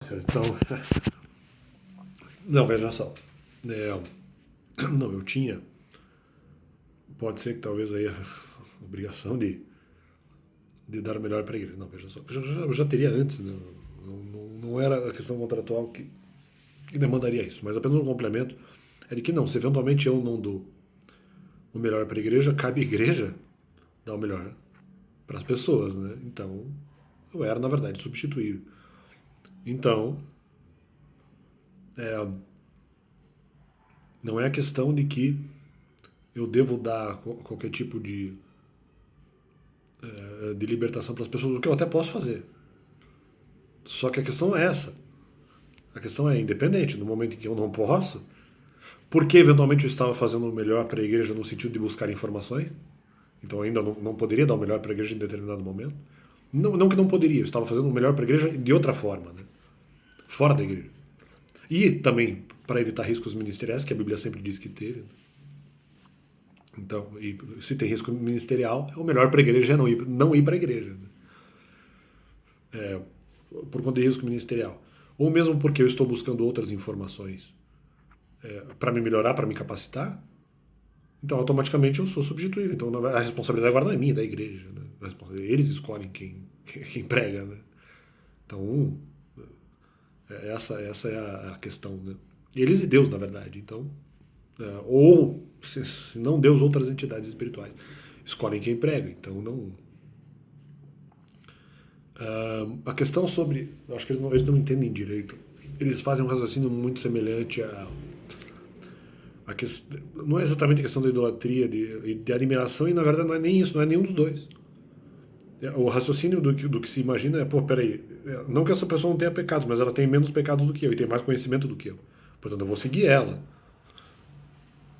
Então, não, veja só. Não, eu tinha, pode ser que talvez aí a obrigação de dar o melhor para a igreja. Não, veja só. Eu já teria antes, né? Não era a questão contratual que demandaria isso, mas apenas um complemento é de que não, se eventualmente eu não dou o melhor para a igreja, cabe à igreja dar o melhor para as pessoas, né? Então, eu era, na verdade, substituível. Então, é, não é a questão de que eu devo dar qualquer tipo de libertação para as pessoas, o que eu até posso fazer. Só que a questão é essa. A questão é independente, no momento em que eu não posso, porque eventualmente eu estava fazendo o melhor para a igreja no sentido de buscar informações, então ainda não poderia dar o melhor para a igreja em determinado momento. Não que não poderia, eu estava fazendo o melhor para a igreja de outra forma, né? Fora da igreja. E também para evitar riscos ministeriais, que a Bíblia sempre diz que teve. Então, e se tem risco ministerial, o melhor para a igreja é não ir para a igreja. Né? Por conta de risco ministerial. Ou mesmo porque eu estou buscando outras informações para me melhorar, para me capacitar, então automaticamente eu sou substituído. Então a responsabilidade agora não é minha, é da igreja. Né? Eles escolhem quem prega. Né? Então, essa é a questão. Né? Eles e Deus, na verdade. Então, ou, se não Deus, outras entidades espirituais escolhem quem prega. Então, não. A questão sobre. Eu acho que eles não entendem direito. Eles fazem um raciocínio muito semelhante a questão, não é exatamente a questão da idolatria, de admiração, e na verdade não é nem isso, não é nenhum dos dois. O raciocínio do que se imagina é, pô, peraí, não que essa pessoa não tenha pecados, mas ela tem menos pecados do que eu e tem mais conhecimento do que eu. Portanto, eu vou seguir ela.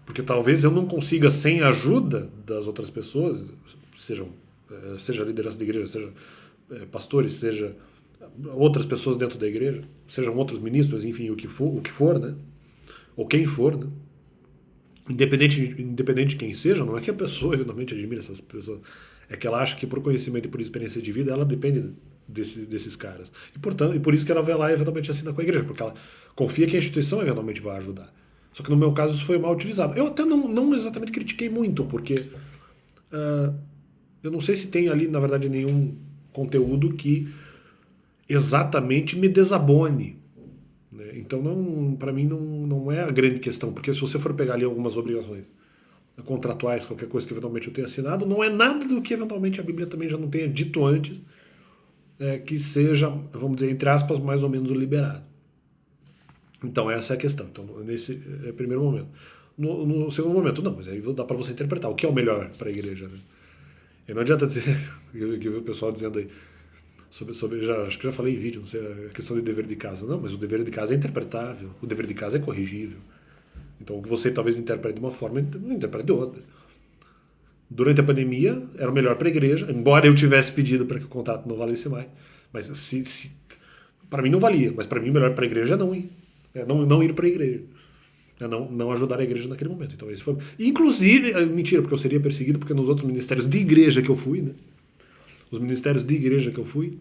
Porque talvez eu não consiga, sem a ajuda das outras pessoas, seja a liderança da igreja, seja pastores, seja outras pessoas dentro da igreja, sejam outros ministros, enfim, o que for, né? Ou quem for, né? Independente de quem seja, não é que a pessoa eventualmente admira essas pessoas, é que ela acha que por conhecimento e por experiência de vida ela depende desses caras. E, portanto, e por isso que ela vai lá e eventualmente assina com a igreja, porque ela confia que a instituição eventualmente vai ajudar. Só que no meu caso isso foi mal utilizado. Eu até não exatamente critiquei muito, porque uh, eu não sei se tem ali, na verdade, nenhum conteúdo que exatamente me desabone. Né? Então, para mim, não é a grande questão, porque se você for pegar ali algumas obrigações contratuais, qualquer coisa que eventualmente eu tenha assinado, não é nada do que eventualmente a Bíblia também já não tenha dito antes, que seja, vamos dizer, entre aspas, mais ou menos liberado. Então, essa é a questão. Então, nesse primeiro momento. No segundo momento, não, mas aí dá para você interpretar o que é o melhor para a igreja. Né? E não adianta dizer, eu vi o pessoal dizendo aí, acho que já falei em vídeo, não sei, a questão de dever de casa. Não, mas o dever de casa é interpretável, o dever de casa é corrigível. Então, o que você talvez interprete de uma forma, não interprete de outra. Durante a pandemia, era o melhor para a igreja, embora eu tivesse pedido para que o contrato não valesse mais. Mas para mim não valia, mas para mim o melhor para a igreja é não ir. Não ir para a igreja. É não ajudar a igreja naquele momento. Então, esse foi. Inclusive, mentira, porque eu seria perseguido, porque nos outros ministérios de igreja que eu fui, né? Os ministérios de igreja que eu fui,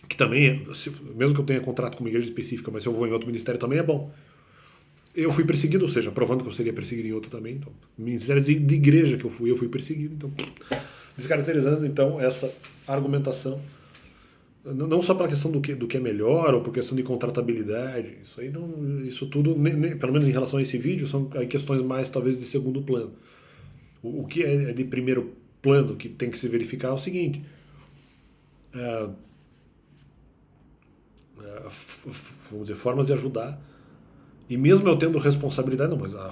que também, mesmo que eu tenha contrato com uma igreja específica, mas se eu vou em outro ministério também é bom. Eu fui perseguido, ou seja, provando que eu seria perseguido em outro também. Então, ministérios de igreja que eu fui perseguido. Então, descaracterizando então essa argumentação, não só pela questão do que é melhor ou por questão de contratabilidade, isso tudo, pelo menos em relação a esse vídeo, são questões mais talvez de segundo plano. O que é de primeiro plano que tem que se verificar é o seguinte: é, vamos dizer, formas de ajudar. E mesmo eu tendo responsabilidade, não, mas a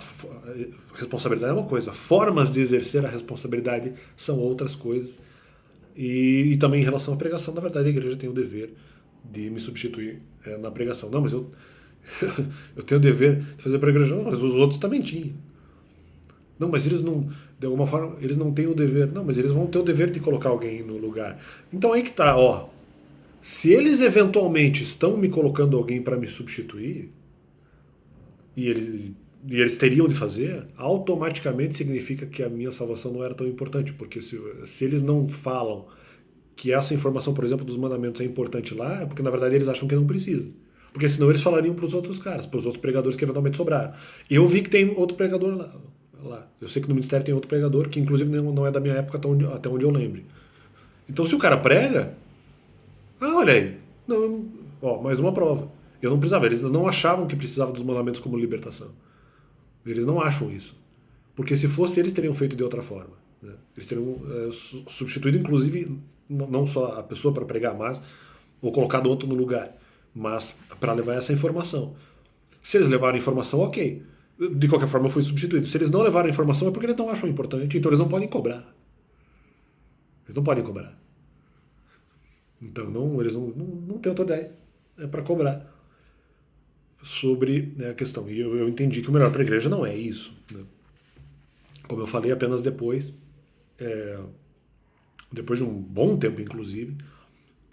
responsabilidade é uma coisa, formas de exercer a responsabilidade são outras coisas. E também em relação à pregação, na verdade, a igreja tem o dever de me substituir na pregação. Não, mas eu tenho o dever de fazer a pregação, não, mas os outros também tinham. Não, mas eles não, de alguma forma, eles não têm o dever. Não, mas eles vão ter o dever de colocar alguém no lugar. Então aí que tá, ó. Se eles eventualmente estão me colocando alguém para me substituir, e eles teriam de fazer, automaticamente significa que a minha salvação não era tão importante, porque se eles não falam que essa informação, por exemplo, dos mandamentos é importante lá, é porque na verdade eles acham que não precisa. Porque senão eles falariam para os outros caras, para os outros pregadores que eventualmente sobraram. Eu vi que tem outro pregador lá. Eu sei que no ministério tem outro pregador, que inclusive não é da minha época até onde eu lembre. Então se o cara prega, olha aí, não, ó, mais uma prova. Eu não precisava, eles não achavam que precisava dos mandamentos como libertação. Eles não acham isso. Porque se fosse, eles teriam feito de outra forma. Né? Eles teriam substituído, inclusive, não só a pessoa para pregar, mas ou colocado outro no lugar, mas para levar essa informação. Se eles levaram a informação, ok. De qualquer forma, foi substituído. Se eles não levaram a informação, é porque eles não acham importante, então eles não podem cobrar. Eles não podem cobrar. Então, eles não têm outra ideia. É para cobrar sobre, né, a questão. E eu entendi que o melhor para a igreja não é isso. Né? Como eu falei, apenas depois de um bom tempo, inclusive,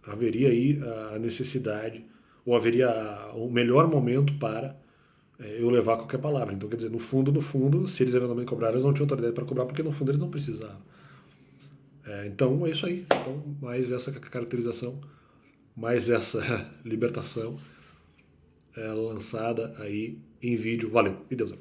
haveria aí a necessidade, ou haveria o melhor momento para eu levar qualquer palavra. Então, quer dizer, no fundo, se eles eventualmente cobraram, eles não tinham autoridade para cobrar, porque no fundo eles não precisavam. Então, é isso aí. Então, mais essa caracterização, mais essa libertação lançada aí em vídeo. Valeu, e Deus.